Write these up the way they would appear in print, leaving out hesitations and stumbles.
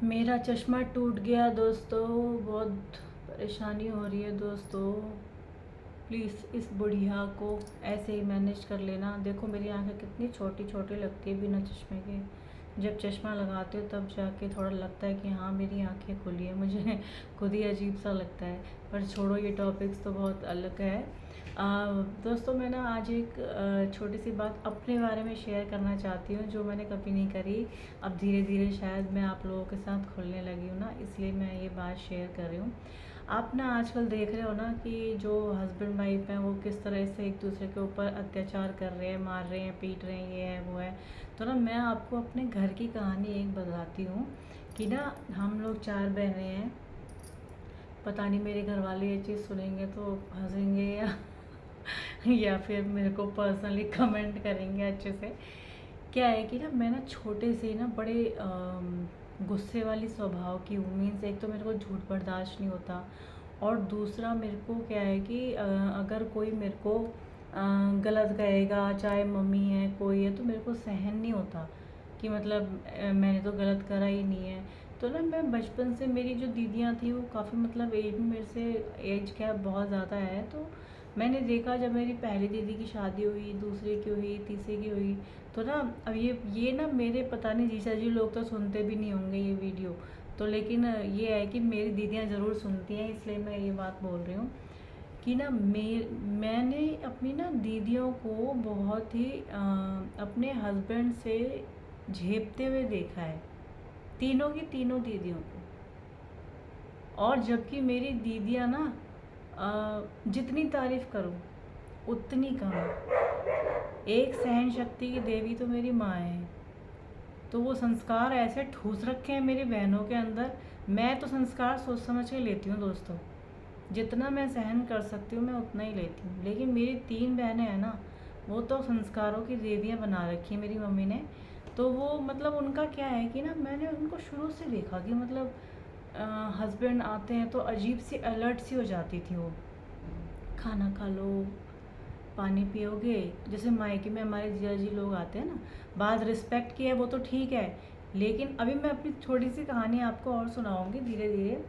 मेरा चश्मा टूट गया दोस्तों। बहुत परेशानी हो रही है दोस्तों। प्लीज़ इस बुढ़िया को ऐसे ही मैनेज कर लेना। देखो मेरी आंखें कितनी छोटी छोटी लगती है बिना चश्मे के। जब चश्मा लगाती हूँ तब जाके थोड़ा लगता है कि हाँ मेरी आंखें खुली है। मुझे खुद ही अजीब सा लगता है। पर छोड़ो, ये टॉपिक्स तो बहुत अलग है। दोस्तों मैं ना आज एक छोटी सी बात अपने बारे में शेयर करना चाहती हूँ जो मैंने कभी नहीं करी। अब धीरे धीरे शायद मैं आप लोगों के साथ खुलने लगी हूँ ना, इसलिए मैं ये बात शेयर कर रही हूँ। आप ना आजकल देख रहे हो ना कि जो हस्बैंड वाइफ हैं वो किस तरह से एक दूसरे के ऊपर अत्याचार कर रहे हैं, मार रहे हैं, पीट रहे हैं, ये है वो है। तो ना मैं आपको अपने घर की कहानी एक बताती हूँ कि ना हम लोग 4 बहनें हैं। पता नहीं मेरे घर वाले ये चीज़ सुनेंगे तो हंसेंगे या फिर मेरे को पर्सनली कमेंट करेंगे अच्छे से। क्या है कि ना मैं ना छोटे से ना बड़े गुस्से वाली स्वभाव की हूँ। मीन्स एक तो मेरे को झूठ बर्दाश्त नहीं होता, और दूसरा मेरे को क्या है कि अगर कोई मेरे को गलत कहेगा, चाहे मम्मी है कोई है, तो मेरे को सहन नहीं होता कि मतलब मैंने तो गलत करा ही नहीं है। तो ना मैं बचपन से, मेरी जो दीदियाँ थी वो काफ़ी मतलब एज में मेरे से एज गैप बहुत ज़्यादा है। तो मैंने देखा जब मेरी पहली दीदी की शादी हुई, दूसरे की हुई, तीसरे की हुई, तो ना अब ये ना मेरे पता नहीं जीजा जी लोग तो सुनते भी नहीं होंगे ये वीडियो। तो लेकिन ये है कि मेरी दीदियाँ ज़रूर सुनती हैं, इसलिए मैं ये बात बोल रही हूँ कि ना मैंने अपनी ना दीदियों को बहुत ही अपने हस्बैंड से झेपते हुए देखा है, तीनों की तीनों दीदियों को। और जबकि मेरी दीदियाँ ना जितनी तारीफ़ करूँ उतनी कम है। एक सहन शक्ति की देवी तो मेरी माँ है। तो वो संस्कार ऐसे ठूस रखे हैं मेरी बहनों के अंदर। मैं तो संस्कार सोच समझ के लेती हूँ दोस्तों। जितना मैं सहन कर सकती हूँ मैं उतना ही लेती हूँ। लेकिन मेरी 3 बहनें हैं ना, वो तो संस्कारों की देवियाँ बना रखी है मेरी मम्मी ने। तो वो मतलब उनका क्या है कि ना मैंने उनको शुरू से देखा कि मतलब हस्बैंड आते हैं तो अजीब सी अलर्ट सी हो जाती थी वो। खाना खा लो, पानी पियोगे। जैसे मायके में हमारे जीजा जी लोग आते हैं ना, बात रिस्पेक्ट की है वो तो ठीक है। लेकिन अभी मैं अपनी छोटी सी कहानी आपको और सुनाऊंगी धीरे धीरे,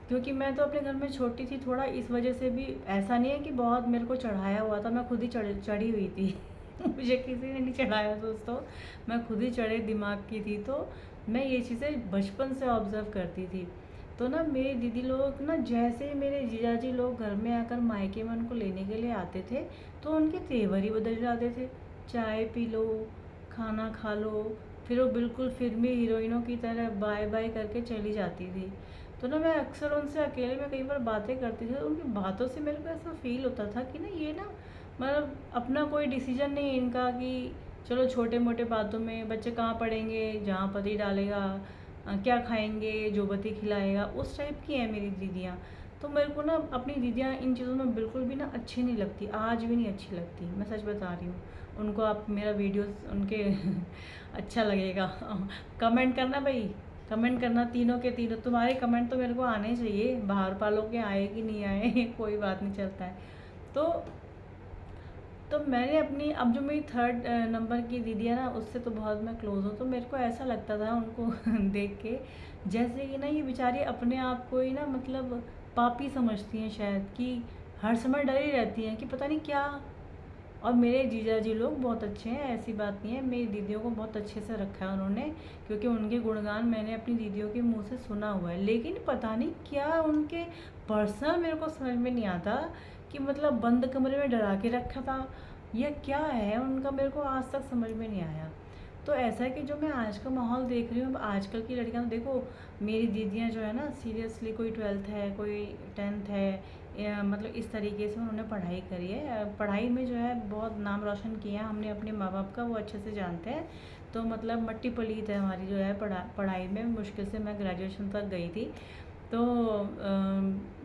क्योंकि मैं तो अपने घर में छोटी थी थोड़ा, इस वजह से भी ऐसा नहीं है कि बहुत मेरे को चढ़ाया हुआ था। मैं खुद ही चढ़ी हुई थी मुझे किसी ने नहीं चढ़ाया दोस्तों, मैं खुद ही चढ़े दिमाग की थी। तो मैं ये चीज़ें बचपन से ऑब्ज़र्व करती थी। तो ना मेरी दीदी लोग ना, जैसे ही मेरे जीजाजी लोग घर में आकर मायके में उनको लेने के लिए आते थे तो उनके तेवर ही बदल जाते थे। चाय पी लो, खाना खा लो, फिर वो बिल्कुल फिल्मी हीरोइनों की तरह बाय बाय करके चली जाती थी। तो ना मैं अक्सर उनसे अकेले में कई बार बातें करती थी, तो उनकी बातों से मेरे को ऐसा फील होता था कि ना ये ना मतलब अपना कोई डिसीजन नहीं है इनका कि चलो छोटे मोटे बातों में बच्चे कहाँ पढ़ेंगे, जहाँ पति डालेगा, क्या खाएंगे, जो बत्ती खिलाएगा, उस टाइप की है मेरी दीदियाँ। तो मेरे को ना अपनी दीदियाँ इन चीज़ों में बिल्कुल भी ना अच्छी नहीं लगती, आज भी नहीं अच्छी लगती, मैं सच बता रही हूँ। उनको आप मेरा वीडियोस उनके अच्छा लगेगा कमेंट करना भाई, कमेंट करना तीनों के तीनों। तुम्हारे कमेंट तो मेरे को आने चाहिए, बाहर पालों के आए कि नहीं आए कोई बात नहीं, चलता है। तो मैंने अपनी, अब जो मेरी 3rd नंबर की दीदी है ना, उससे तो बहुत मैं क्लोज़ हूँ। तो मेरे को ऐसा लगता था उनको देख के जैसे कि ना ये बेचारी अपने आप को ही ना मतलब पापी समझती हैं शायद, कि हर समय डरी रहती हैं कि पता नहीं क्या। और मेरे जीजा जी लोग बहुत अच्छे हैं, ऐसी बात नहीं है, मेरी दीदियों को बहुत अच्छे से रखा है उन्होंने, क्योंकि उनके गुणगान मैंने अपनी दीदियों के मुंह से सुना हुआ है। लेकिन पता नहीं क्या उनके पर्सनल मेरे को समझ में नहीं आता कि मतलब बंद कमरे में डरा के रखा था या क्या है उनका, मेरे को आज तक समझ में नहीं आया। तो ऐसा है कि जो मैं आज का माहौल देख रही हूँ, आजकल की लड़कियां तो देखो, मेरी दीदियाँ जो है ना सीरियसली, कोई 12th है, कोई 10th है, या मतलब इस तरीके से उन्होंने पढ़ाई करी है। पढ़ाई में जो है बहुत नाम रोशन किया है हमने अपने माँ बाप का, वो अच्छे से जानते हैं। तो मतलब मट्टी पलीत है हमारी जो है पढ़ाई में, मुश्किल से मैं ग्रेजुएशन तक गई थी। तो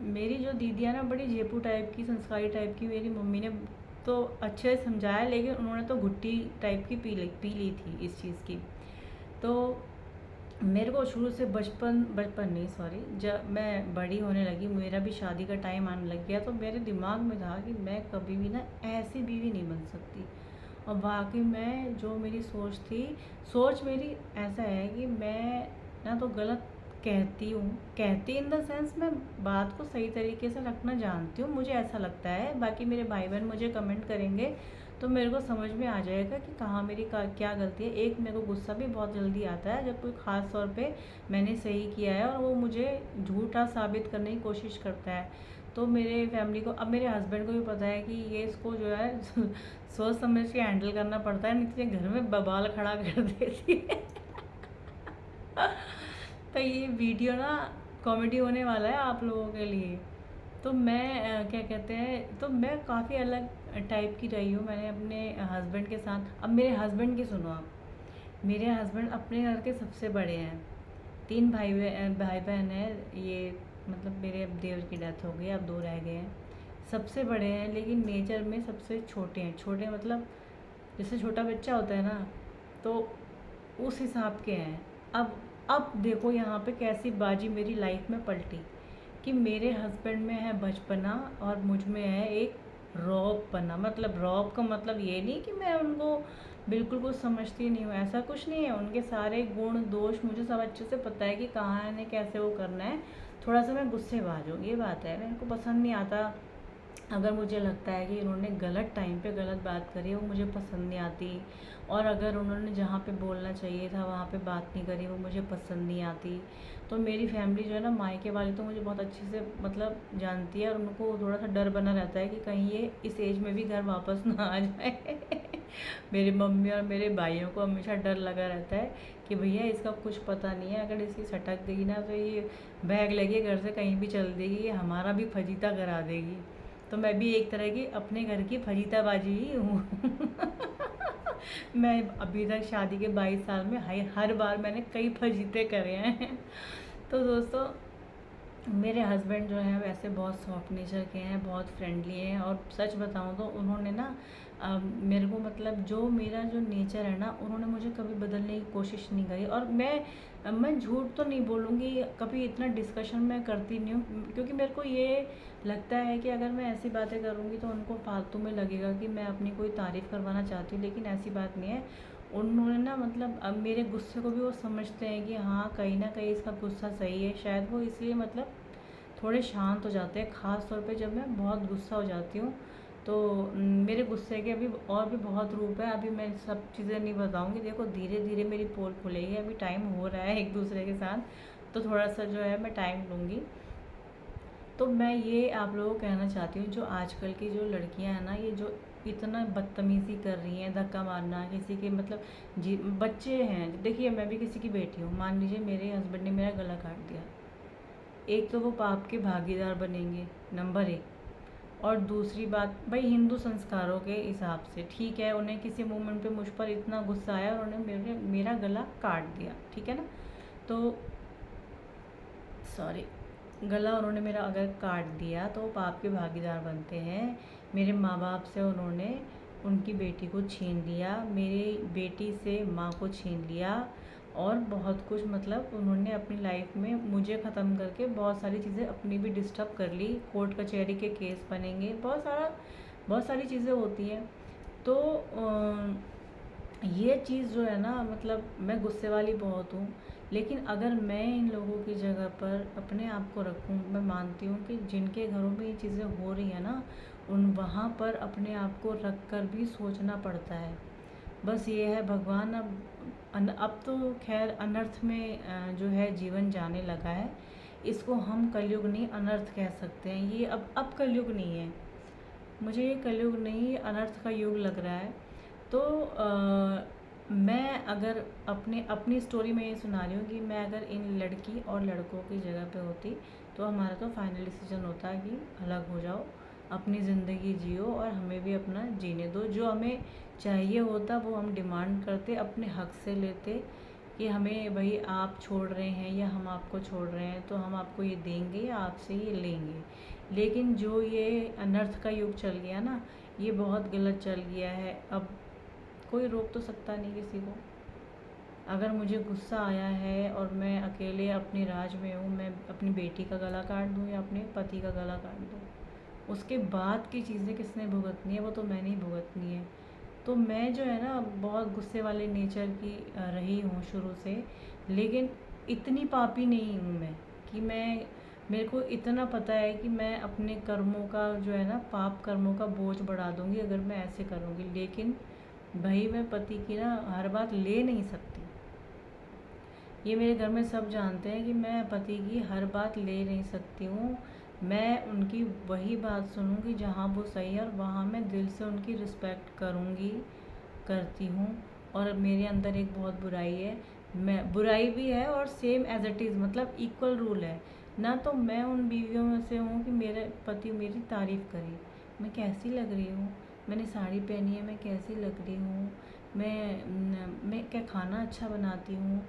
मेरी जो दीदियाँ ना बड़ी जेपू टाइप की, संस्कारी टाइप की, मेरी मम्मी ने तो अच्छे से समझाया, लेकिन उन्होंने तो घुट्टी टाइप की पी ली थी इस चीज़ की। तो मेरे को शुरू से बचपन बचपन नहीं सॉरी, जब मैं बड़ी होने लगी, मेरा भी शादी का टाइम आने लग गया, तो मेरे दिमाग में था कि मैं कभी भी ना ऐसी बीवी नहीं बन सकती। और वाकई में जो मेरी सोच थी, सोच मेरी ऐसा है कि मैं ना तो गलत कहती हूँ, कहती इन द सेंस मैं बात को सही तरीके से रखना जानती हूँ, मुझे ऐसा लगता है। बाकी मेरे भाई बहन मुझे कमेंट करेंगे तो मेरे को समझ में आ जाएगा कि कहाँ मेरी क्या गलती है। एक, मेरे को गुस्सा भी बहुत जल्दी आता है जब कोई ख़ास तौर पे मैंने सही किया है और वो मुझे झूठा साबित करने की कोशिश करता है। तो मेरे फैमिली को, अब मेरे हस्बैंड को भी पता है कि ये इसको जो है सोच समझ के हैंडल करना पड़ता है, नहीं तो ये घर में बवाल खड़ा कर देती है। तो ये वीडियो ना कॉमेडी होने वाला है आप लोगों के लिए। तो मैं क्या कहते हैं, तो मैं काफ़ी अलग टाइप की रही हूँ मैंने अपने हस्बैंड के साथ। अब मेरे हस्बैंड की सुनो आप। मेरे हस्बैंड अपने घर के सबसे बड़े हैं। 3 भाई बहन हैं ये, मतलब मेरे अब देवर की डेथ हो गई, अब 2 रह गए हैं। सबसे बड़े हैं लेकिन नेचर में सबसे छोटे हैं। छोटे मतलब जैसे छोटा बच्चा होता है ना, तो उस हिसाब के हैं। अब देखो यहाँ पे कैसी बाजी मेरी लाइफ में पलटी कि मेरे हस्बैंड में है बचपना और मुझ में है एक रौबपना। मतलब रौब का मतलब ये नहीं कि मैं उनको बिल्कुल कुछ समझती नहीं हूँ, ऐसा कुछ नहीं है। उनके सारे गुण दोष मुझे सब अच्छे से पता है कि कहाँ इन्हें कैसे वो करना है। थोड़ा सा मैं गुस्सेबाज हूँ, ये बात है। मेरे को पसंद नहीं आता अगर मुझे लगता है कि इन्होंने गलत टाइम पे गलत बात करी है, वो मुझे पसंद नहीं आती। और अगर उन्होंने जहाँ पे बोलना चाहिए था वहाँ पे बात नहीं करी, वो मुझे पसंद नहीं आती। तो मेरी फैमिली जो है ना, मायके वाली तो मुझे बहुत अच्छे से मतलब जानती है, और उनको थोड़ा सा डर बना रहता है कि कहीं ये इस एज में भी घर वापस ना आ जाए। मेरी मम्मी और मेरे भाइयों को हमेशा डर लगा रहता है कि भैया इसका कुछ पता नहीं है, अगर इसकी सटक गई ना तो ये बैग लेके घर से कहीं भी चल देगी, ये हमारा भी फजीता करा देगी। तो मैं भी एक तरह की अपने घर की फजीताबाजी ही हूँ। मैं अभी तक शादी के 22 साल में हर बार मैंने कई फजीते करे हैं। तो दोस्तों, मेरे हस्बैंड जो हैं वैसे बहुत सॉफ्ट नेचर के हैं, बहुत फ्रेंडली हैं। और सच बताऊं तो उन्होंने ना मेरे को मतलब जो मेरा जो नेचर है ना, उन्होंने मुझे कभी बदलने की कोशिश नहीं करी। और मैं झूठ तो नहीं बोलूँगी, कभी इतना डिस्कशन मैं करती नहीं हूँ, क्योंकि मेरे को ये लगता है कि अगर मैं ऐसी बातें करूँगी तो उनको फालतू में लगेगा कि मैं अपनी कोई तारीफ़ करवाना चाहती हूँ, लेकिन ऐसी बात नहीं है। उन्होंने ना मतलब अब मेरे गुस्से को भी वो समझते हैं कि हाँ, कहीं ना कहीं इसका गुस्सा सही है, शायद वो इसलिए मतलब थोड़े शांत हो जाते हैं। ख़ास तौर पे जब मैं बहुत गुस्सा हो जाती हूँ तो मेरे गुस्से के अभी और भी बहुत रूप है। अभी मैं सब चीज़ें नहीं बताऊँगी, देखो धीरे धीरे मेरी पोल खुलेगी, अभी टाइम हो रहा है एक दूसरे के साथ, तो थोड़ा सा जो है मैं टाइम लूँगी। तो मैं ये आप लोगों को कहना चाहती हूँ, जो आजकल की जो लड़कियां हैं ना, ये जो इतना बदतमीज़ी कर रही हैं, धक्का मारना किसी के मतलब जी बच्चे हैं। देखिए मैं भी किसी की बेटी हूँ, मान लीजिए मेरे हस्बैंड ने मेरा गला काट दिया, एक तो वो पाप के भागीदार बनेंगे, नंबर 1। और दूसरी बात, भाई हिंदू संस्कारों के हिसाब से ठीक है, उन्हें किसी मोमेंट पे मुझ पर इतना गुस्सा आया और उन्हें मेरा गला काट दिया, ठीक है ना। तो सॉरी, गला उन्होंने मेरा अगर काट दिया तो वो पाप के भागीदार बनते हैं। मेरे माँ बाप से उन्होंने उनकी बेटी को छीन लिया, मेरी बेटी से माँ को छीन लिया, और बहुत कुछ मतलब उन्होंने अपनी लाइफ में मुझे ख़त्म करके बहुत सारी चीज़ें अपनी भी डिस्टर्ब कर ली। कोर्ट कचहरी के केस बनेंगे, बहुत सारी चीज़ें होती हैं। तो ये चीज़ जो है ना, मतलब मैं गुस्से वाली बहुत हूँ, लेकिन अगर मैं इन लोगों की जगह पर अपने आप को रखूँ, मैं मानती हूँ कि जिनके घरों में ये चीज़ें हो रही हैं ना, उन वहाँ पर अपने आप को रख कर भी सोचना पड़ता है। बस ये है, भगवान अब तो खैर अनर्थ में जो है जीवन जाने लगा है। इसको हम कलयुग नहीं अनर्थ कह सकते हैं। ये अब कलयुग नहीं है, मुझे ये कलयुग नहीं अनर्थ का युग लग रहा है। तो मैं अगर अपनी स्टोरी में ये सुना रही हूँ कि मैं अगर इन लड़की और लड़कों की जगह पे होती तो हमारा तो फाइनल डिसीजन होता कि अलग हो जाओ, अपनी ज़िंदगी जियो और हमें भी अपना जीने दो। जो हमें चाहिए होता वो हम डिमांड करते, अपने हक से लेते कि हमें भाई आप छोड़ रहे हैं या हम आपको छोड़ रहे हैं तो हम आपको ये देंगे या आपसे ये लेंगे। लेकिन जो ये अनर्थ का युग चल गया ना, ये बहुत गलत चल गया है। अब कोई रोक तो सकता नहीं किसी को। अगर मुझे गुस्सा आया है और मैं अकेले अपने राज में हूँ, मैं अपनी बेटी का गला काट दूँ या अपने पति का गला काट दूँ, उसके बाद की चीज़ें किसने भुगतनी है, वो तो मैंने ही भुगतनी है। तो मैं जो है ना बहुत गुस्से वाले नेचर की रही हूँ शुरू से, लेकिन इतनी पापी नहीं हूँ मैं कि मेरे को इतना पता है कि मैं अपने कर्मों का जो है ना, पाप कर्मों का बोझ बढ़ा दूँगी अगर मैं ऐसे करूँगी। लेकिन भाई मैं पति की ना हर बात ले नहीं सकती। ये मेरे घर में सब जानते हैं कि मैं पति की हर बात ले नहीं सकती हूँ। मैं उनकी वही बात सुनूँगी जहाँ वो सही है, और वहाँ मैं दिल से उनकी रिस्पेक्ट करूँगी, करती हूँ। और मेरे अंदर एक बहुत बुराई है, मैं बुराई भी है और सेम एज इट इज़, मतलब इक्वल रूल है ना। तो मैं उन बीवियों में से हूँ कि मेरे पति मेरी तारीफ़ करे, मैं कैसी लग रही हूँ, मैंने साड़ी पहनी है, मैं कैसी लग रही हूँ, मैं क्या खाना अच्छा बनाती हूँ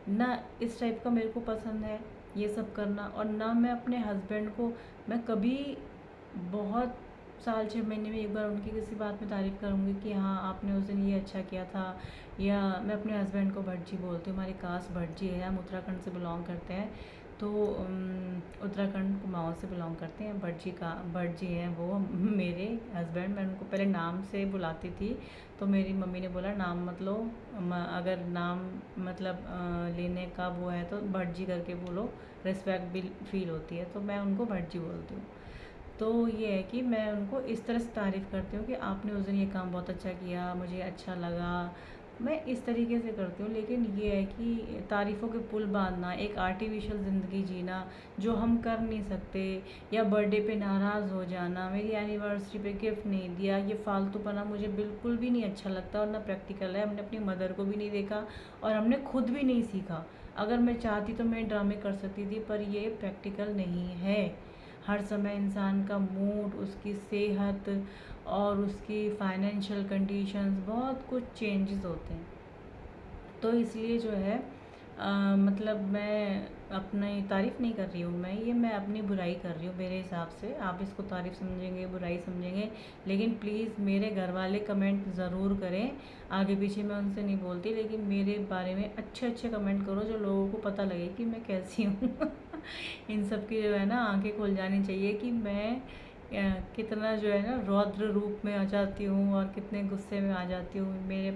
ना। इस टाइप का मेरे को पसंद है ये सब करना। और ना मैं अपने हस्बैंड को, मैं कभी बहुत साल 6 महीने में एक बार उनकी किसी बात में तारीफ़ करूँगी कि हाँ आपने उस दिन ये अच्छा किया था। या मैं अपने हस्बैंड को भटजी बोलती हूँ, हमारी कास्ट भटजी है, हम उत्तराखंड से बिलोंग करते हैं। तो उत्तराखंड कुमाऊँ से बिलोंग करते हैं। भटजी हैं वो मेरे हस्बैंड। मैं उनको पहले नाम से बुलाती थी, तो मेरी मम्मी ने बोला नाम मत लो, अगर नाम मतलब लेने का वो है तो भटजी करके बोलो, रिस्पेक्ट भी फील होती है। तो मैं उनको भटजी बोलती हूँ। तो ये है कि मैं उनको इस तरह से तारीफ़ करती हूँ कि आपने उस दिन ये काम बहुत अच्छा किया, मुझे अच्छा लगा, मैं इस तरीके से करती हूँ। लेकिन ये है कि तारीफ़ों के पुल बांधना, एक आर्टिफिशियल ज़िंदगी जीना जो हम कर नहीं सकते, या बर्थडे पे नाराज़ हो जाना, मेरी एनिवर्सरी पे गिफ्ट नहीं दिया, ये फालतूपना मुझे बिल्कुल भी नहीं अच्छा लगता और ना प्रैक्टिकल है। हमने अपनी मदर को भी नहीं देखा और हमने खुद भी नहीं सीखा। अगर मैं चाहती तो मैं ड्रामे कर सकती थी, पर ये प्रैक्टिकल नहीं है। हर समय इंसान का मूड, उसकी सेहत और उसकी फाइनेंशियल कंडीशंस, बहुत कुछ चेंजेस होते हैं। तो इसलिए जो है मतलब मैं अपनी तारीफ़ नहीं कर रही हूँ, मैं अपनी बुराई कर रही हूँ मेरे हिसाब से। आप इसको तारीफ़ समझेंगे, बुराई समझेंगे, लेकिन प्लीज़ मेरे घर वाले कमेंट ज़रूर करें। आगे पीछे मैं उनसे नहीं बोलती, लेकिन मेरे बारे में अच्छे अच्छे कमेंट करो जो लोगों को पता लगे कि मैं कैसी हूँ। इन सब की जो है ना आंखें खुल जानी चाहिए कि मैं कितना जो है ना रौद्र रूप में आ जाती हूँ और कितने गुस्से में आ जाती हूँ। मेरे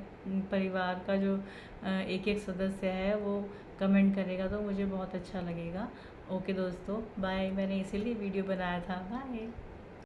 परिवार का जो एक एक सदस्य है वो कमेंट करेगा तो मुझे बहुत अच्छा लगेगा। ओके दोस्तों, बाय। मैंने इसीलिए वीडियो बनाया था। बाय।